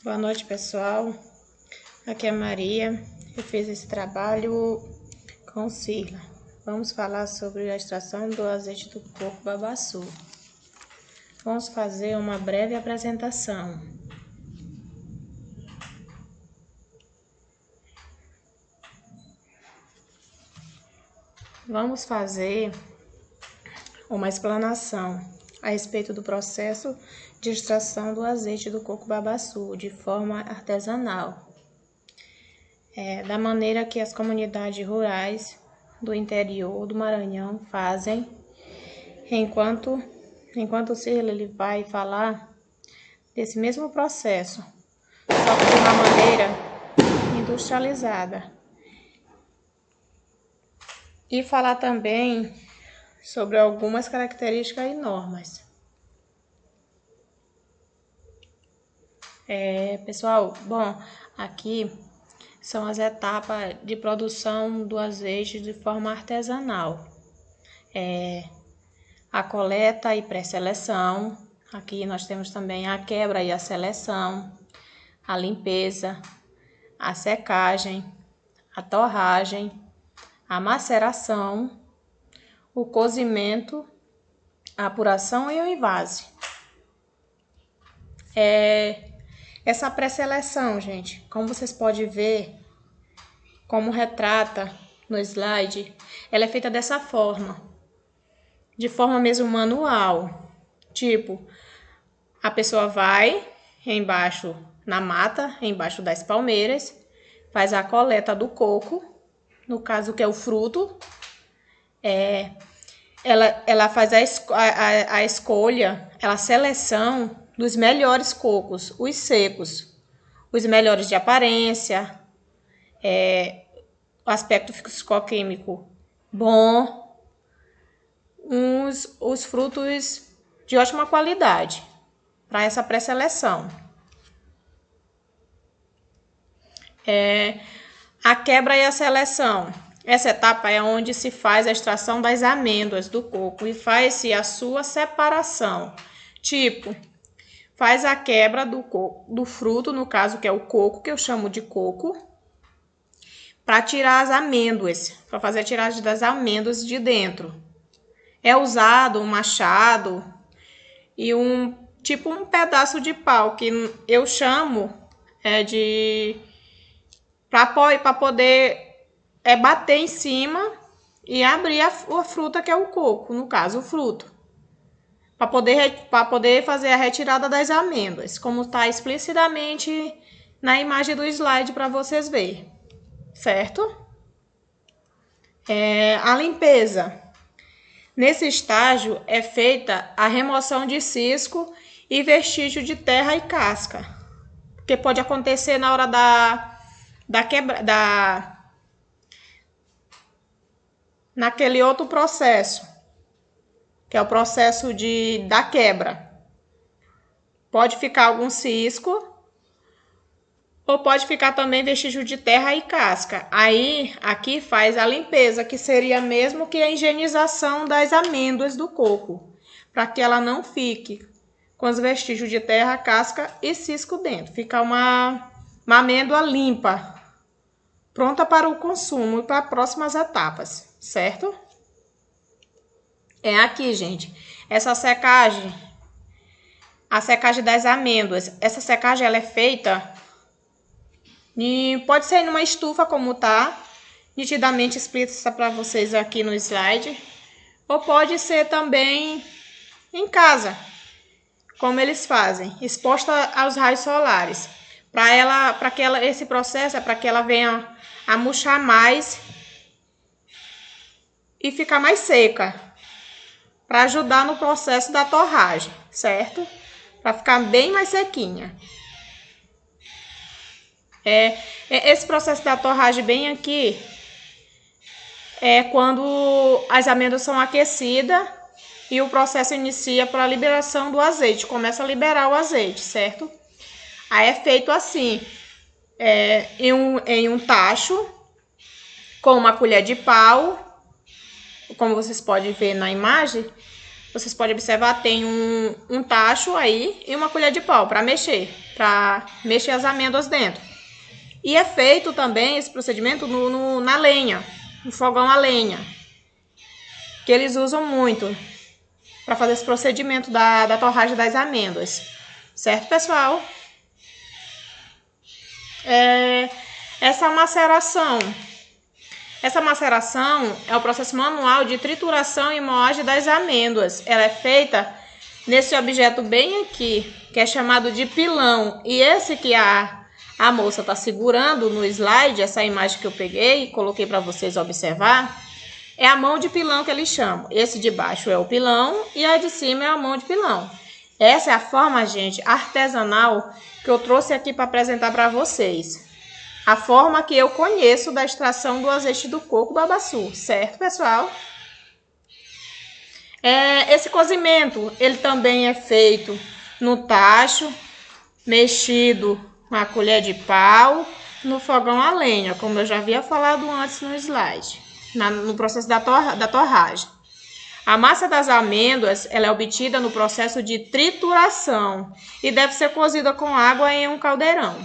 Boa noite, pessoal. Aqui é a Maria. Eu fiz esse trabalho com Sila. Vamos falar sobre a extração do azeite do coco babaçu. Vamos fazer uma breve apresentação. Vamos fazer uma explanação a respeito do processo de extração do azeite do coco babaçu de forma artesanal, da maneira que as comunidades rurais do interior do Maranhão fazem, enquanto o Sila ele vai falar desse mesmo processo, só que de uma maneira industrializada. E falar também sobre algumas características e normas. Pessoal, bom, aqui são as etapas de produção do azeite de forma artesanal. A coleta e pré-seleção. Aqui nós temos também a quebra e a seleção, a limpeza, a secagem, a torragem, a maceração, o cozimento, a apuração e o envase. Essa pré-seleção, gente, como vocês podem ver, como retrata no slide, ela é feita dessa forma, de forma mesmo manual. Tipo, a pessoa vai embaixo na mata, embaixo das palmeiras, faz a coleta do coco, no caso que é o fruto, ela faz a escolha, a seleção dos melhores cocos, os secos, os melhores de aparência, o aspecto físico-químico bom, os frutos de ótima qualidade para essa pré-seleção. A quebra e a seleção. Essa etapa é onde se faz a extração das amêndoas do coco e faz-se a sua separação. Tipo, faz a quebra do fruto, no caso que é o coco, que eu chamo de coco, para tirar as amêndoas, para fazer a tiragem das amêndoas de dentro. É usado um machado e um pedaço de pau, que eu chamo para poder bater em cima e abrir a fruta, que é o coco, no caso o fruto, para poder fazer a retirada das amêndoas, como está explicitamente na imagem do slide para vocês verem, certo? A limpeza. Nesse estágio é feita a remoção de cisco e vestígio de terra e casca, que pode acontecer na hora naquele outro processo, que é o processo da quebra. Pode ficar algum cisco, ou pode ficar também vestígio de terra e casca. Aí, aqui faz a limpeza, que seria mesmo que a higienização das amêndoas do coco, para que ela não fique com os vestígios de terra, casca e cisco dentro. Fica uma amêndoa limpa, pronta para o consumo e para próximas etapas, certo? Aqui, gente, essa secagem, a secagem das amêndoas. Essa secagem ela é feita, e pode ser numa estufa, como tá nitidamente explícita para vocês aqui no slide, ou pode ser também em casa, como eles fazem, exposta aos raios solares. Esse processo é para que ela venha a murchar mais e ficar mais seca, para ajudar no processo da torragem, certo? Para ficar bem mais sequinha. Esse processo da torragem bem aqui é quando as amêndoas são aquecidas e o processo inicia para a liberação do azeite, começa a liberar o azeite, certo? Aí é feito assim, em um tacho, com uma colher de pau, como vocês podem ver na imagem, vocês podem observar, tem um tacho aí e uma colher de pau para mexer as amêndoas dentro. E é feito também esse procedimento na lenha, no fogão a lenha, que eles usam muito para fazer esse procedimento da torragem das amêndoas. Certo, pessoal? Essa maceração é o processo manual de trituração e moagem das amêndoas. Ela é feita nesse objeto bem aqui, que é chamado de pilão. E esse que a moça está segurando no slide, essa imagem que eu peguei e coloquei para vocês observar, é a mão de pilão que eles chamam. Esse de baixo é o pilão e a de cima é a mão de pilão. Essa é a forma, gente, artesanal que eu trouxe aqui para apresentar para vocês. A forma que eu conheço da extração do azeite do coco babaçu, certo, pessoal? Esse cozimento, ele também é feito no tacho, mexido com a colher de pau, no fogão a lenha, como eu já havia falado antes no slide, no processo da torragem. A massa das amêndoas, ela é obtida no processo de trituração e deve ser cozida com água em um caldeirão.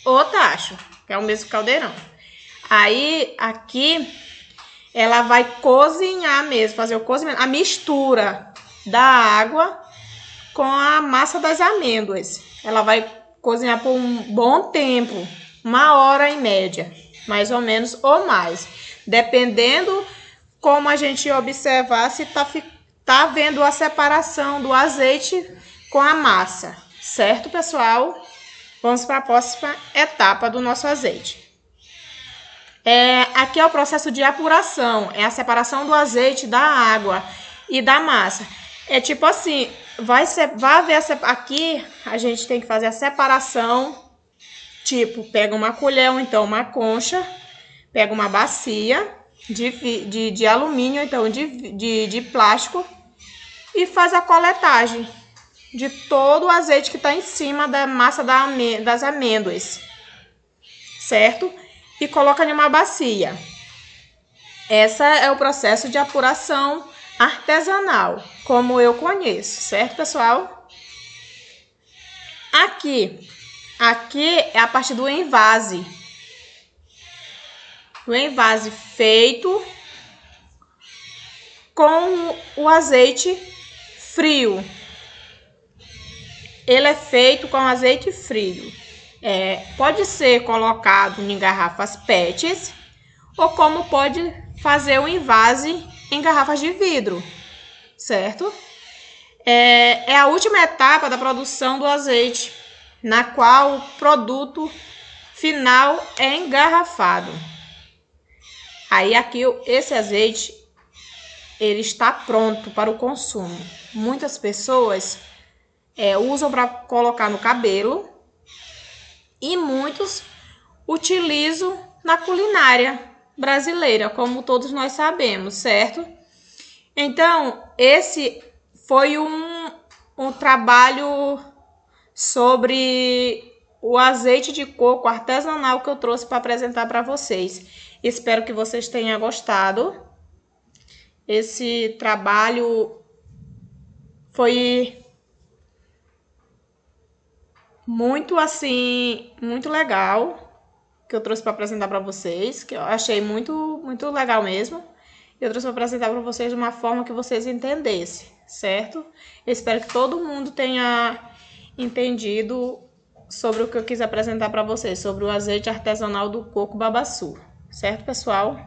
O tacho, que é o mesmo caldeirão. Aí, aqui, ela vai cozinhar mesmo, fazer o cozimento, a mistura da água com a massa das amêndoas. Ela vai cozinhar por um bom tempo, 1h em média, mais ou menos, ou mais. Dependendo como a gente observar se tá havendo a separação do azeite com a massa. Certo, pessoal? Vamos para a próxima etapa do nosso azeite. Aqui é o processo de apuração, é a separação do azeite da água e da massa. É tipo assim, vai haver aqui a gente tem que fazer a separação, tipo, pega uma colher ou então uma concha, pega uma bacia de alumínio ou então de plástico e faz a coletagem de todo o azeite que está em cima da massa das amêndoas, certo? E coloca em uma bacia. Esse é o processo de apuração artesanal, como eu conheço, certo, pessoal? Aqui é a parte do envase. O envase feito com o azeite frio. Ele é feito com azeite frio. Pode ser colocado em garrafas PETs ou como pode fazer o envase em garrafas de vidro, certo? É a última etapa da produção do azeite, na qual o produto final é engarrafado. Aí aqui esse azeite ele está pronto para o consumo. Muitas pessoas usam para colocar no cabelo e muitos utilizam na culinária brasileira, como todos nós sabemos, certo? Então, esse foi um trabalho sobre o azeite de coco artesanal que eu trouxe para apresentar para vocês. Espero que vocês tenham gostado. Esse trabalho foi muito legal, que eu trouxe para apresentar para vocês, que eu achei muito legal mesmo. Eu trouxe para apresentar para vocês de uma forma que vocês entendessem, certo? Eu espero que todo mundo tenha entendido sobre o que eu quis apresentar para vocês, sobre o azeite artesanal do coco babaçu, certo, pessoal?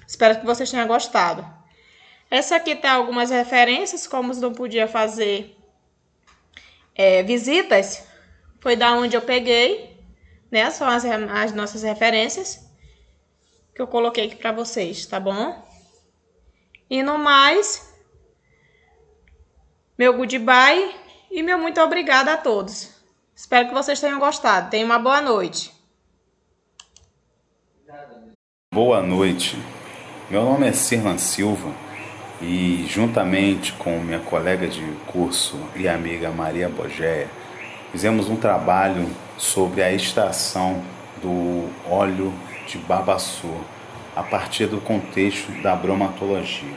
Espero que vocês tenham gostado. Essa aqui tá algumas referências, como não podia fazer visitas, foi da onde eu peguei, né? São as nossas referências que eu coloquei aqui para vocês, tá bom? E no mais, meu goodbye e meu muito obrigada a todos. Espero que vocês tenham gostado. Tenham uma boa noite. Boa noite. Meu nome é Sirlan Silva e juntamente com minha colega de curso e amiga Maria Bogéia, fizemos um trabalho sobre a extração do óleo de babaçu a partir do contexto da bromatologia.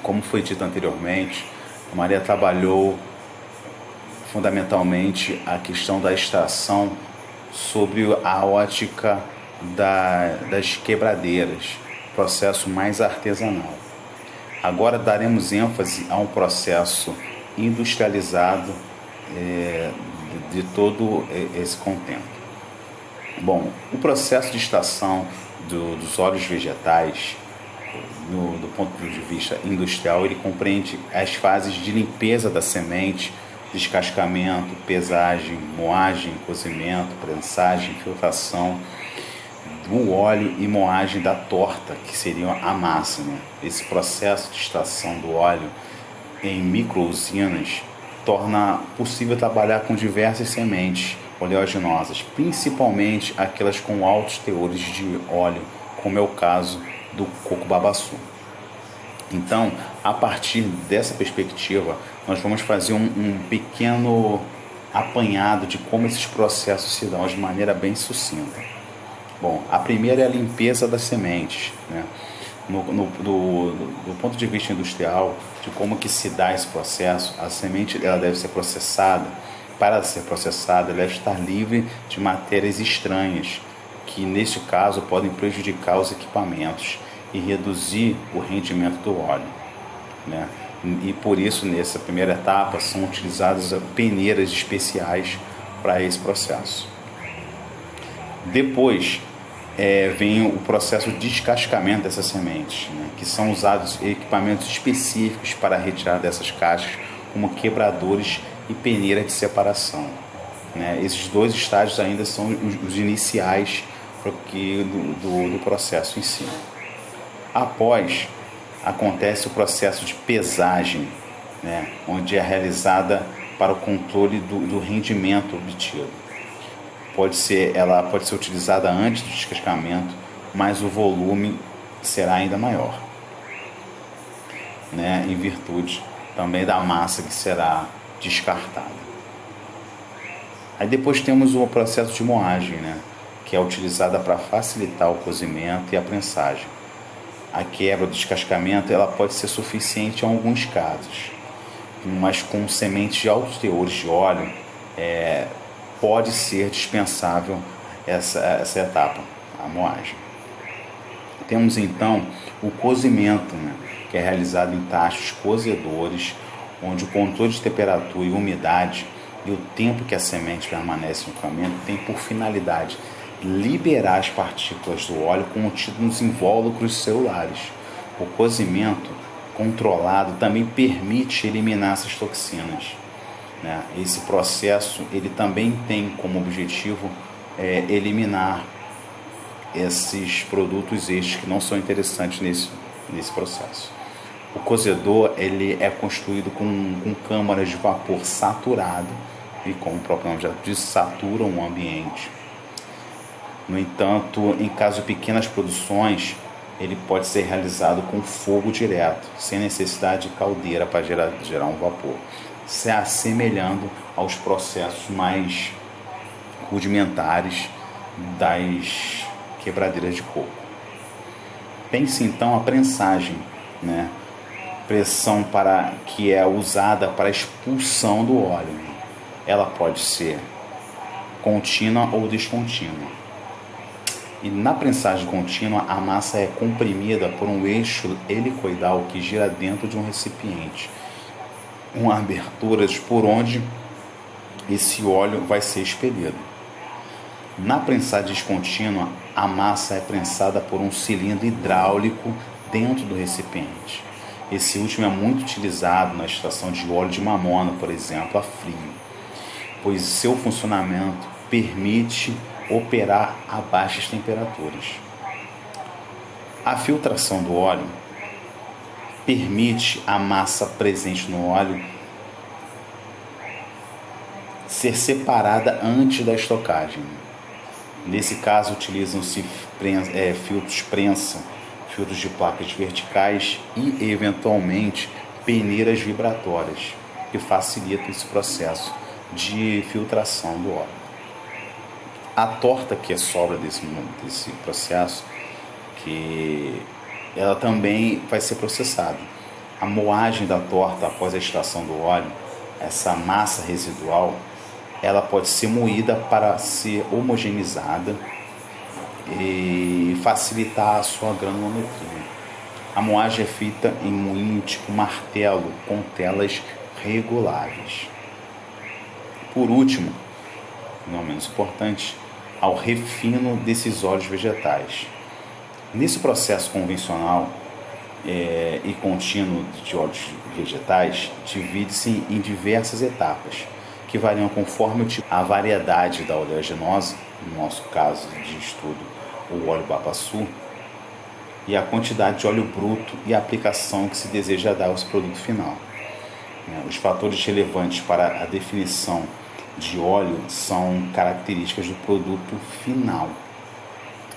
Como foi dito anteriormente, a Maria trabalhou fundamentalmente a questão da extração sobre a ótica das quebradeiras, processo mais artesanal. Agora daremos ênfase a um processo industrializado de todo esse contento. Bom, o processo de extração dos óleos vegetais, do ponto de vista industrial, ele compreende as fases de limpeza da semente, descascamento, pesagem, moagem, cozimento, prensagem, filtração do óleo e moagem da torta, que seria a massa, né? Esse processo de extração do óleo em micro-usinas torna possível trabalhar com diversas sementes oleaginosas, principalmente aquelas com altos teores de óleo, como é o caso do coco babaçu. Então, a partir dessa perspectiva, nós vamos fazer um pequeno apanhado de como esses processos se dão de maneira bem sucinta. Bom, a primeira é a limpeza das sementes, né? Do ponto de vista industrial, de como que se dá esse processo, a semente ela deve ser processada. Para ser processada, ela deve estar livre de matérias estranhas, que neste caso podem prejudicar os equipamentos e reduzir o rendimento do óleo, né? E por isso, nessa primeira etapa, são utilizadas peneiras especiais para esse processo. Depois vem o processo de descascamento dessas sementes, né? Que são usados equipamentos específicos para retirar dessas cascas, como quebradores e peneira de separação, né? Esses dois estágios ainda são os iniciais do processo em si. Após, acontece o processo de pesagem, né? Onde é realizada para o controle do rendimento obtido. Ela pode ser utilizada antes do descascamento, mas o volume será ainda maior, né? Em virtude também da massa que será descartada. Aí depois temos o processo de moagem, né? Que é utilizada para facilitar o cozimento e a prensagem. A quebra do descascamento ela pode ser suficiente em alguns casos, mas com sementes de altos teores de óleo pode ser dispensável essa etapa, a moagem. Temos então o cozimento, né? Que é realizado em tachos cozedores, onde o controle de temperatura e umidade e o tempo que a semente permanece no equipamento tem por finalidade liberar as partículas do óleo contido nos invólucros celulares. O cozimento controlado também permite eliminar essas toxinas, né? Esse processo ele também tem como objetivo eliminar esses produtos extras que não são interessantes nesse processo. O cozedor ele é construído com câmaras de vapor saturado e, como o próprio nome já diz, saturam o ambiente. No entanto, em caso de pequenas produções, ele pode ser realizado com fogo direto, sem necessidade de caldeira para gerar um vapor, se assemelhando aos processos mais rudimentares das quebradeiras de coco. Tem-se então a prensagem, né? Pressão que é usada para a expulsão do óleo. Ela pode ser contínua ou descontínua. E na prensagem contínua, a massa é comprimida por um eixo helicoidal que gira dentro de um recipiente, com aberturas por onde esse óleo vai ser expelido. Na prensagem descontínua, a massa é prensada por um cilindro hidráulico dentro do recipiente. Esse último é muito utilizado na extração de óleo de mamona, por exemplo, a frio, pois seu funcionamento permite operar a baixas temperaturas. A filtração do óleo permite a massa presente no óleo ser separada antes da estocagem. Nesse caso, utilizam-se filtros prensa, filtros de placas verticais e, eventualmente, peneiras vibratórias, que facilitam esse processo de filtração do óleo. A torta que é sobra desse processo, que ela também vai ser processada. A moagem da torta após a extração do óleo, essa massa residual, ela pode ser moída para ser homogeneizada e facilitar a sua granulometria. A moagem é feita em moinho tipo martelo, com telas reguláveis. Por último, não menos importante, ao refino desses óleos vegetais. Nesse processo convencional e contínuo de óleos vegetais, divide-se em diversas etapas, que variam conforme a variedade da oleaginosa, no nosso caso de estudo, o óleo babaçu, e a quantidade de óleo bruto e a aplicação que se deseja dar ao produto final. Os fatores relevantes para a definição de óleo são características do produto final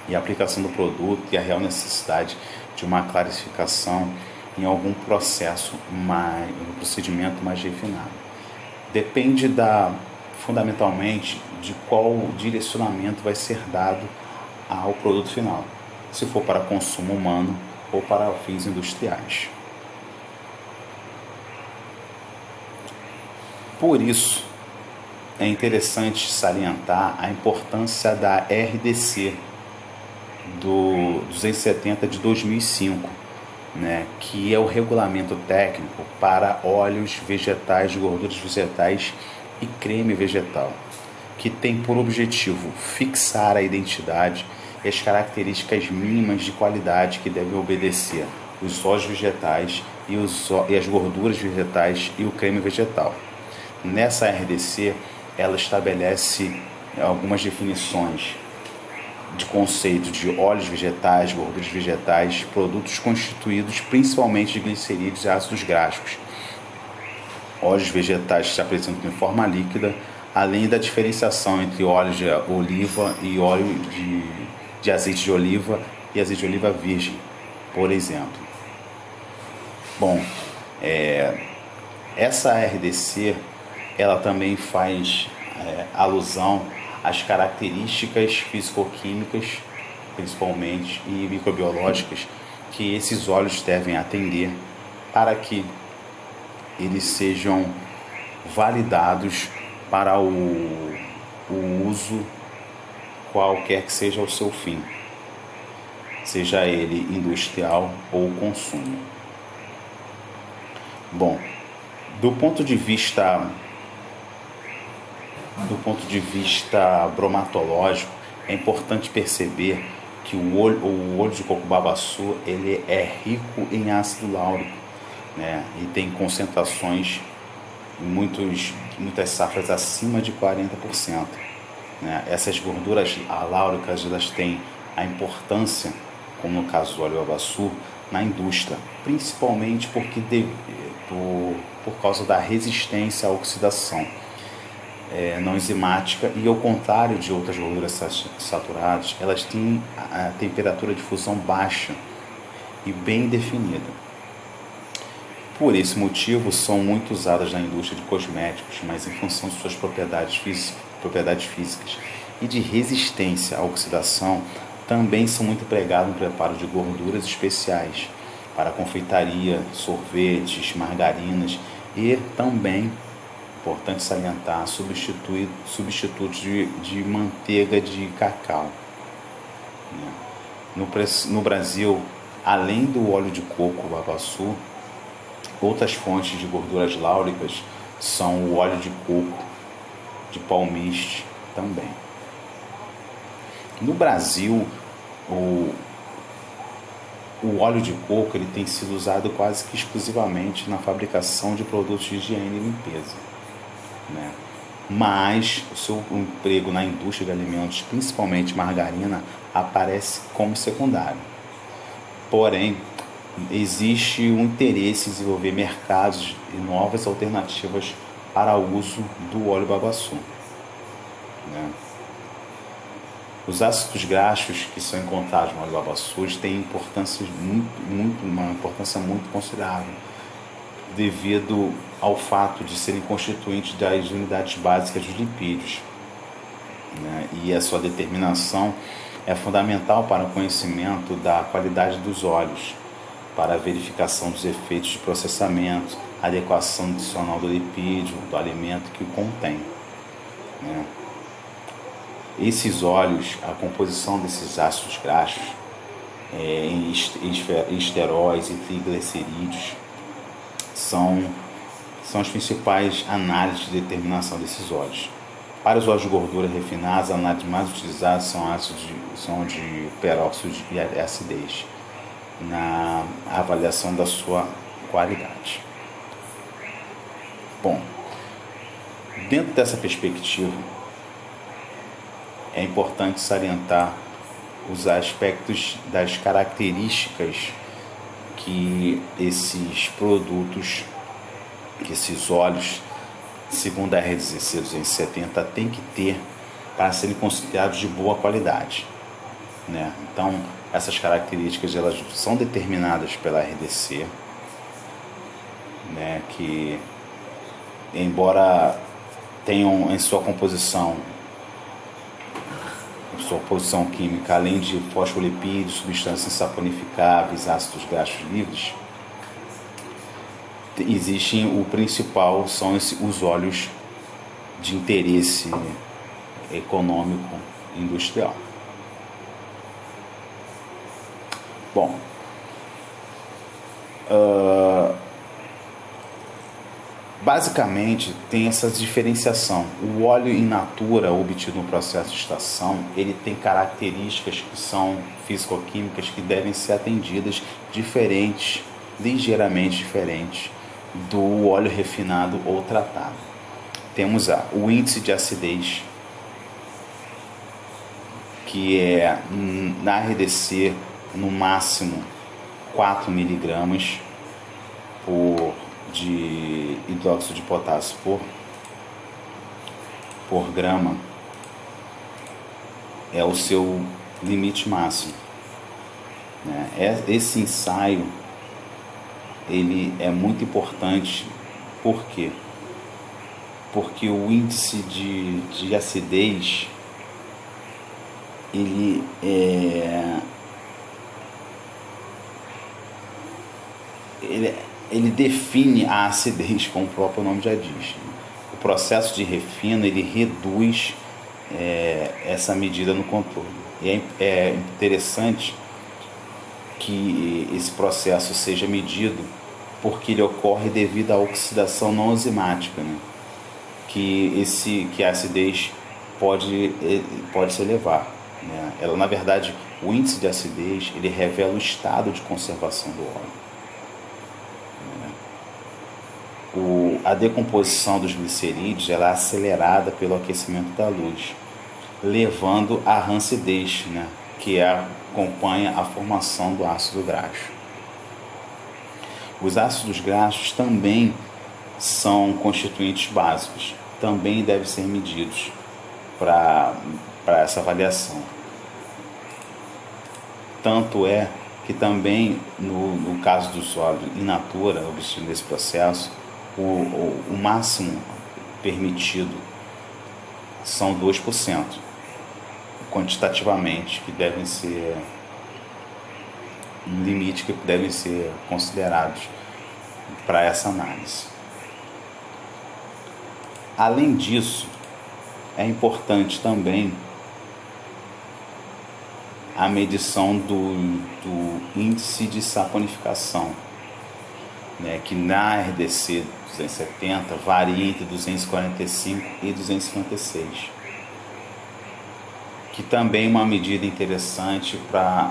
e a aplicação do produto e a real necessidade de uma classificação em algum processo um procedimento mais refinado. Depende fundamentalmente de qual direcionamento vai ser dado ao produto final, se for para consumo humano ou para fins industriais. Por isso, é interessante salientar a importância da RDC do 270 de 2005, que é o regulamento técnico para óleos vegetais, gorduras vegetais e creme vegetal, que tem por objetivo fixar a identidade e as características mínimas de qualidade que devem obedecer os óleos vegetais e as gorduras vegetais e o creme vegetal. Nessa RDC, ela estabelece algumas definições de conceito de óleos vegetais, gorduras vegetais, produtos constituídos principalmente de glicerídeos e ácidos graxos. Óleos vegetais se apresentam em forma líquida, além da diferenciação entre óleo de oliva e óleo de azeite de oliva e azeite de oliva virgem, por exemplo. Bom, essa RDC ela também faz alusão às características físico-químicas, principalmente, e microbiológicas que esses óleos devem atender para que eles sejam validados para o uso qualquer que seja o seu fim, seja ele industrial ou consumo. Bom, do ponto de vista bromatológico, é importante perceber que o óleo de coco babaçu ele é rico em ácido láurico, e tem concentrações em muitas safras acima de 40%. Essas gorduras láuricas elas têm a importância, como no caso do óleo babaçu, na indústria, principalmente por causa da resistência à oxidação não enzimática e, ao contrário de outras gorduras saturadas, elas têm a temperatura de fusão baixa e bem definida. Por esse motivo, são muito usadas na indústria de cosméticos, mas em função de suas propriedades físicas e de resistência à oxidação, também são muito empregadas no preparo de gorduras especiais para confeitaria, sorvetes, margarinas e também, importante salientar, substitutos de manteiga de cacau. No Brasil, além do óleo de coco babaçu, outras fontes de gorduras láuricas são o óleo de coco, de palmiste também. No Brasil, o óleo de coco ele tem sido usado quase que exclusivamente na fabricação de produtos de higiene e limpeza, mas o seu emprego na indústria de alimentos, principalmente margarina, aparece como secundário. Porém, existe um interesse em desenvolver mercados e novas alternativas para o uso do óleo babaçu. Os ácidos graxos que são encontrados no óleo babaçu têm uma importância muito considerável, devido ao fato de serem constituintes das unidades básicas dos lipídios, e a sua determinação é fundamental para o conhecimento da qualidade dos óleos, para a verificação dos efeitos de processamento, adequação adicional do lipídio, do alimento que o contém, né? Esses óleos, a composição desses ácidos graxos em esteróis e triglicerídeos são as principais análises de determinação desses óleos. Para os óleos de gordura refinados, as análises mais utilizadas são de peróxido e acidez, na avaliação da sua qualidade. Bom, dentro dessa perspectiva, é importante salientar os aspectos das características que esses produtos, que esses óleos, segundo a RDC 270, tem que ter para serem considerados de boa qualidade, né? Então, essas características elas são determinadas pela RDC, né? Que, embora tenham em sua composição química, além de fosfolipídios, substâncias saponificáveis, ácidos graxos livres, o principal são os óleos de interesse econômico industrial. Bom, basicamente tem essa diferenciação. O óleo in natura obtido no processo de extração, ele tem características que são físico-químicas que devem ser atendidas diferentes, ligeiramente diferentes do óleo refinado ou tratado. Temos o índice de acidez, que é na RDC no máximo 4 miligramas de hidróxido de potássio por grama, é o seu limite máximo, né? Esse ensaio ele é muito importante. Por quê? Porque o índice de acidez ele define a acidez, como o próprio nome já diz. O processo de refino ele reduz essa medida no controle. E é interessante que esse processo seja medido porque ele ocorre devido à oxidação não enzimática, né? Que a acidez pode se elevar, né? Ela, na verdade, o índice de acidez ele revela o estado de conservação do óleo. A decomposição dos glicerídeos ela é acelerada pelo aquecimento da luz, levando à rancidez, né? Que acompanha a formação do ácido graxo. Os ácidos graxos também são constituintes básicos, também devem ser medidos para essa avaliação. Tanto é que também, no caso dos óleos in natura, obtido nesse processo, o máximo permitido são 2%, quantitativamente, que devem ser um limite que devem ser considerados para essa análise. Além disso, é importante também a medição do índice de saponificação, né, que na RDC 270 varia entre 245 e 256, que também é uma medida interessante para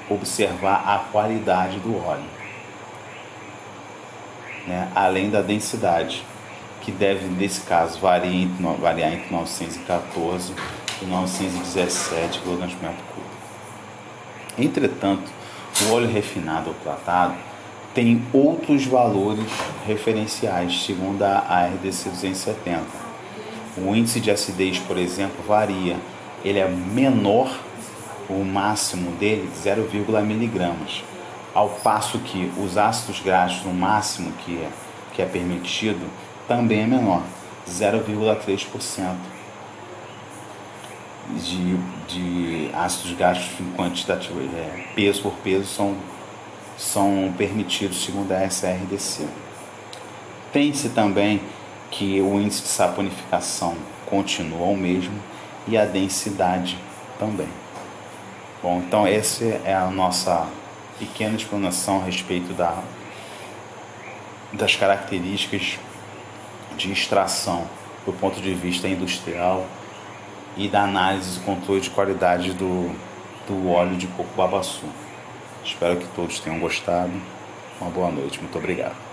observar a qualidade do óleo, né, além da densidade, que deve, nesse caso, variar entre 914 e 917 kg por metro cúbico. Entretanto, o óleo refinado ou tratado tem outros valores referenciais, segundo a RDC 270. O índice de acidez, por exemplo, varia. Ele é menor, o máximo dele, 0,1 miligramas, ao passo que os ácidos graxos, no máximo que é permitido, também é menor, 0,3%. de ácidos gástricos em quantitativo, peso por peso, são permitidos segundo a SRDC. Tem-se também que o índice de saponificação continua o mesmo e a densidade também. Bom, então essa é a nossa pequena explanação a respeito das características de extração do ponto de vista industrial e da análise e controle de qualidade do óleo de coco babaçu. Espero que todos tenham gostado. Uma boa noite. Muito obrigado.